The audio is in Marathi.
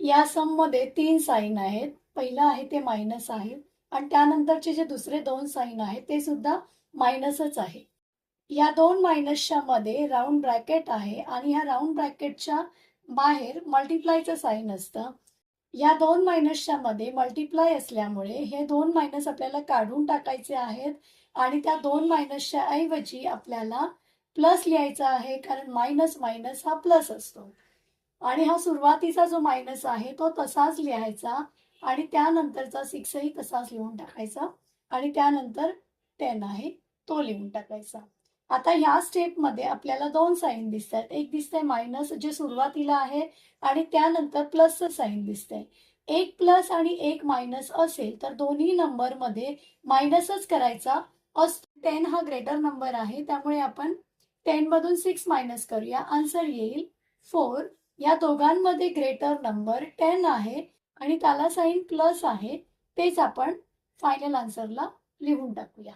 या सम मध्ये 3 साइन आहेत. पहिलं आहे ते मायनस आहे आणि त्यानंतरचे जे दुसरे 2 साइन आहेत ते सुद्धा मायनसच आहे. या 2 मायनसच्या मध्ये राऊंड ब्रॅकेट आहे आणि ह्या राऊंड ब्रॅकेटच्या बाहेर मल्टिप्लायचं साइन असतं. या 2 मायनसच्या मध्ये मल्टिप्लाय असल्यामुळे हे 2 मायनस आपल्याला काढून टाकायचे आहेत आणि त्या 2 मायनसच्या ऐवजी आपल्याला प्लस लिहायचा आहे, कारण मायनस मायनस हा प्लस असतो. आणि हा सुरुवातीचा जो मायनस आहे तो तसाच लिहायचा आणि त्यानंतरचा 6 ही तसाच लिहून टाकायचा आणि त्यानंतर 10 आहे तो लिहून टाकायचा. आता ह्या स्टेपमध्ये आपल्याला 2 साइन दिसतात. एक दिसतंय मायनस जे सुरुवातीला आहे आणि त्यानंतर प्लसचं साइन दिसतंय. एक प्लस आणि एक मायनस असेल तर दोन्ही नंबरमध्ये मायनसच करायचा असतो. 10 हा ग्रेटर नंबर आहे, त्यामुळे आपण 10 मधून 6 मायनस करूया. आन्सर येईल 4. या दोघांमध्ये ग्रेटर नंबर 10 आहे आणि त्याला साइन प्लस आहे. तेच आपण फायनल आन्सरला लिहून टाकूया.